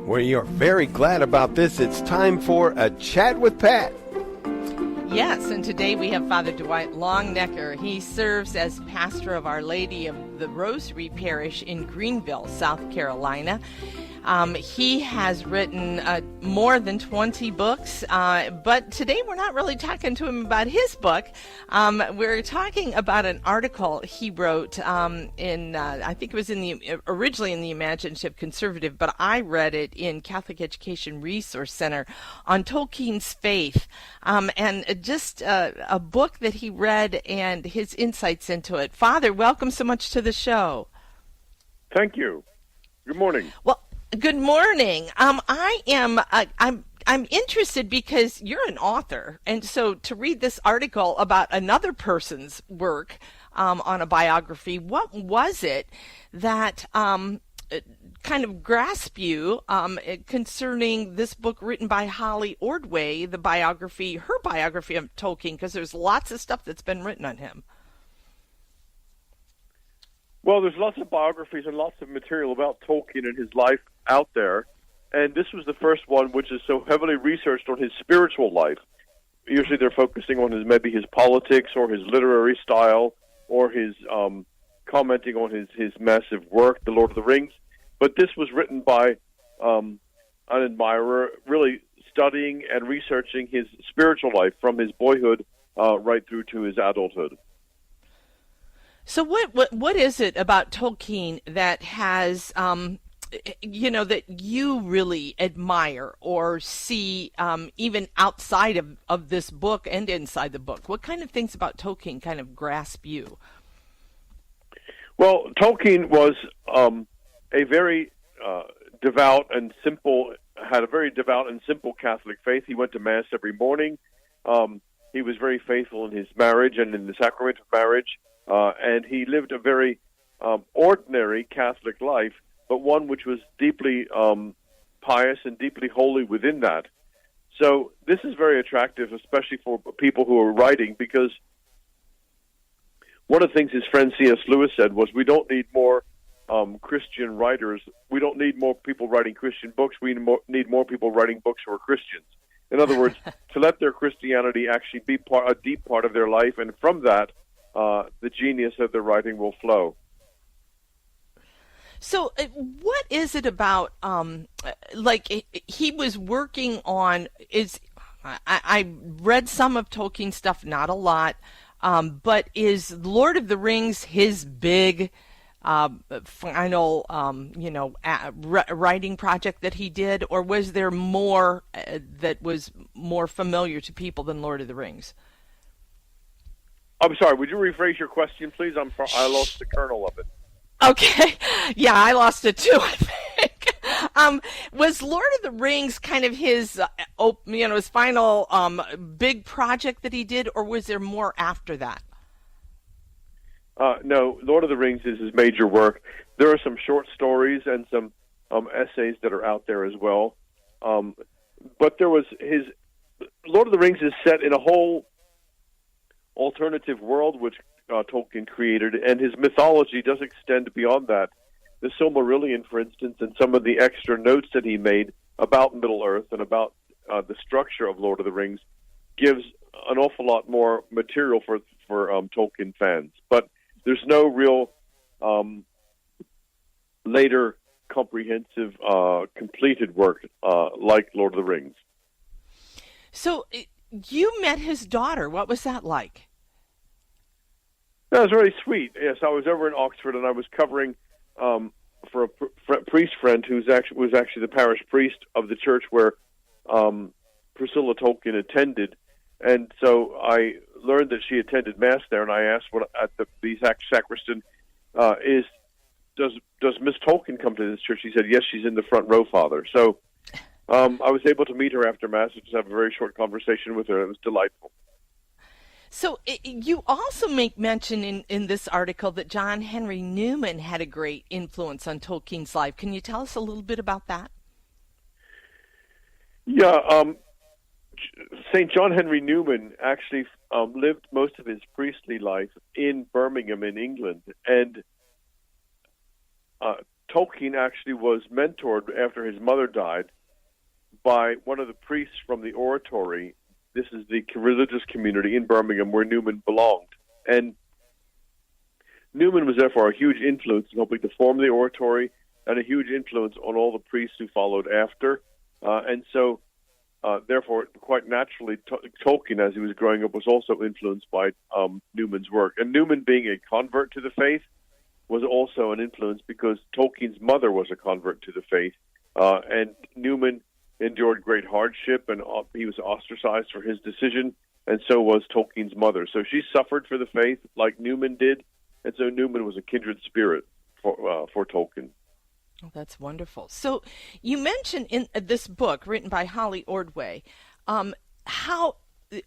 We are very glad about this. It's time for a chat with Pat. Yes, and today we have Father Dwight Longnecker. He serves as pastor of Our Lady of the Rosary Parish in Greenville, South Carolina. He has written more than 20 books, but today we're not really talking to him about his book. We're talking about an article he wrote in, I think it was originally in the Imaginative Conservative, but I read it in Catholic Education Resource Center on Tolkien's Faith, and just a book that he read and his insights into it. Father, welcome so much to the show. Thank you. Good morning. Well, good morning. I'm interested because you're an author, and so to read this article about another person's work on a biography, what was it that kind of grasped you concerning this book written by Holly Ordway, her biography of Tolkien? Because there's lots of stuff that's been written on him. Well, there's lots of biographies and lots of material about Tolkien and his life out there, and this was the first one which is so heavily researched on his spiritual life. Usually they're focusing on maybe his politics or his literary style or his commenting on his massive work, The Lord of the Rings. But this was written by an admirer, really studying and researching his spiritual life from his boyhood right through to his adulthood. So what is it about Tolkien that has, that you really admire or see even outside of this book and inside the book? What kind of things about Tolkien kind of grasp you? Well, Tolkien was a very devout and simple Catholic faith. He went to Mass every morning. He was very faithful in his marriage and in the sacrament of marriage. And he lived a very ordinary Catholic life, but one which was deeply pious and deeply holy within that. So this is very attractive, especially for people who are writing, because one of the things his friend C.S. Lewis said was, we don't need more Christian writers. We don't need more people writing Christian books. We need more people writing books who are Christians. In other words, to let their Christianity actually be a deep part of their life, and from that, the genius of the writing will flow. So what is it about, he was working on, I read some of Tolkien's stuff, not a lot, but is Lord of the Rings his big final, writing project that he did, or was there more that was more familiar to people than Lord of the Rings? I'm sorry, would you rephrase your question, please? I lost the kernel of it. Okay. Yeah, I lost it too, I think. Was Lord of the Rings kind of his, his final big project that he did, or was there more after that? No, Lord of the Rings is his major work. There are some short stories and some essays that are out there as well. But there was Lord of the Rings is set in a whole alternative world which Tolkien created, and his mythology does extend beyond that. The Silmarillion, for instance, and some of the extra notes that he made about Middle-earth and about the structure of Lord of the Rings gives an awful lot more material for Tolkien fans. But there's no real later comprehensive completed work like Lord of the Rings. So you met his daughter. What was that like? That was very sweet. Yes, I was over in Oxford, and I was covering for a priest friend who was actually the parish priest of the church where Priscilla Tolkien attended. And so I learned that she attended Mass there, and I asked the sacristan, does Miss Tolkien come to this church? She said, yes, she's in the front row, Father. So I was able to meet her after Mass and just have a very short conversation with her. It was delightful. So you also make mention in this article that John Henry Newman had a great influence on Tolkien's life. Can you tell us a little bit about that? Yeah, St. John Henry Newman actually lived most of his priestly life in Birmingham in England, and Tolkien actually was mentored after his mother died by one of the priests from the oratory. This is the religious community in Birmingham where Newman belonged. And Newman was therefore a huge influence in helping to form the oratory and a huge influence on all the priests who followed after. Therefore, quite naturally, Tolkien, as he was growing up, was also influenced by Newman's work. And Newman, being a convert to the faith, was also an influence because Tolkien's mother was a convert to the faith. And Newman endured great hardship, and he was ostracized for his decision, and so was Tolkien's mother. So she suffered for the faith like Newman did, and so Newman was a kindred spirit for Tolkien. Oh, that's wonderful. So you mentioned in this book written by Holly Ordway how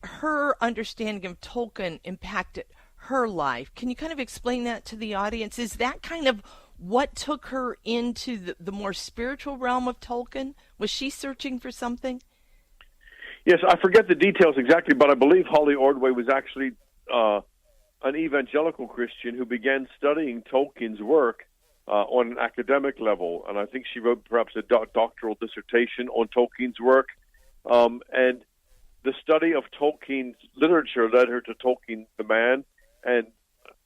her understanding of Tolkien impacted her life. Can you kind of explain that to the audience? Is that kind of what took her into the more spiritual realm of Tolkien? Was she searching for something? Yes, I forget the details exactly, but I believe Holly Ordway was actually an evangelical Christian who began studying Tolkien's work on an academic level, and I think she wrote perhaps a doctoral dissertation on Tolkien's work, and the study of Tolkien's literature led her to Tolkien the Man, and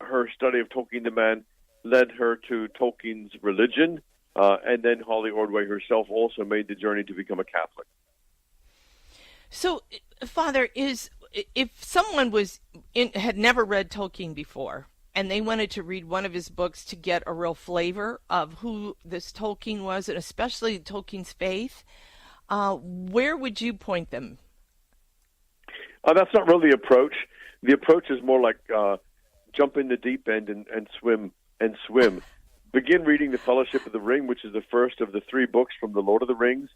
her study of Tolkien the Man led her to Tolkien's religion, and then Holly Ordway herself also made the journey to become a Catholic. So, Father, if someone had never read Tolkien before, and they wanted to read one of his books to get a real flavor of who this Tolkien was, and especially Tolkien's faith, where would you point them? That's not really the approach. The approach is more like jump in the deep end and swim. Begin reading The Fellowship of the Ring, which is the first of the 3 books from the Lord of the Rings.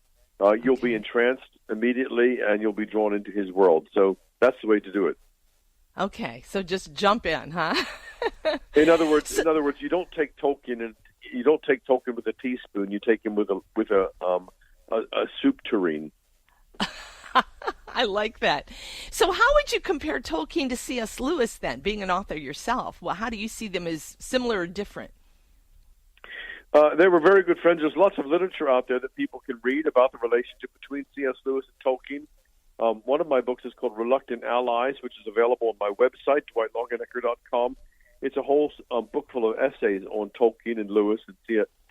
You'll be entranced immediately, and you'll be drawn into his world. So that's the way to do it. Okay, so just jump in, huh? In other words, you don't take Tolkien with a teaspoon. You take him with a soup tureen. I like that. So how would you compare Tolkien to C.S. Lewis then, being an author yourself? Well, how do you see them as similar or different? They were very good friends. There's lots of literature out there that people can read about the relationship between C.S. Lewis and Tolkien. One of my books is called Reluctant Allies, which is available on my website, DwightLongnecker.com. It's a whole book full of essays on Tolkien and Lewis and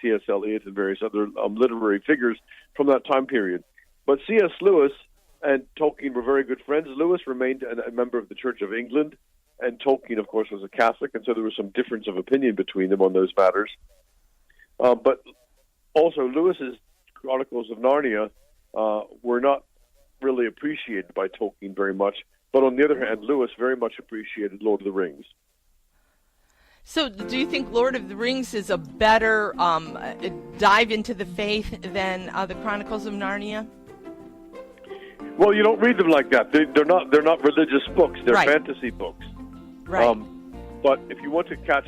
T.S. Eliot and various other literary figures from that time period. But C.S. Lewis and Tolkien were very good friends. Lewis remained a member of the Church of England, and Tolkien, of course, was a Catholic, and so there was some difference of opinion between them on those matters. But also, Lewis's Chronicles of Narnia were not really appreciated by Tolkien very much. But on the other hand, Lewis very much appreciated Lord of the Rings. So do you think Lord of the Rings is a better dive into the faith than the Chronicles of Narnia? Well, you don't read them like that. They're not religious books. They're right. fantasy books. Right. But if you want to catch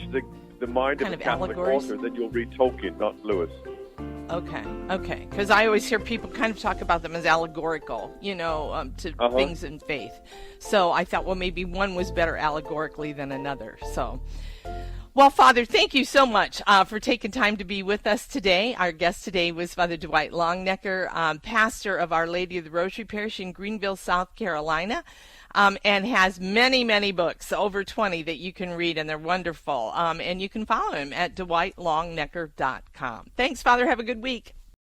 the mind kind of a Catholic author, then you'll read Tolkien, not Lewis. Okay. Because I always hear people kind of talk about them as allegorical, to things in faith. So I thought, well, maybe one was better allegorically than another. So, well, Father, thank you so much for taking time to be with us today. Our guest today was Father Dwight Longnecker, pastor of Our Lady of the Rosary Parish in Greenville, South Carolina. And has many, many books, over 20 that you can read, and they're wonderful. And you can follow him at DwightLongnecker.com. Thanks, Father. Have a good week.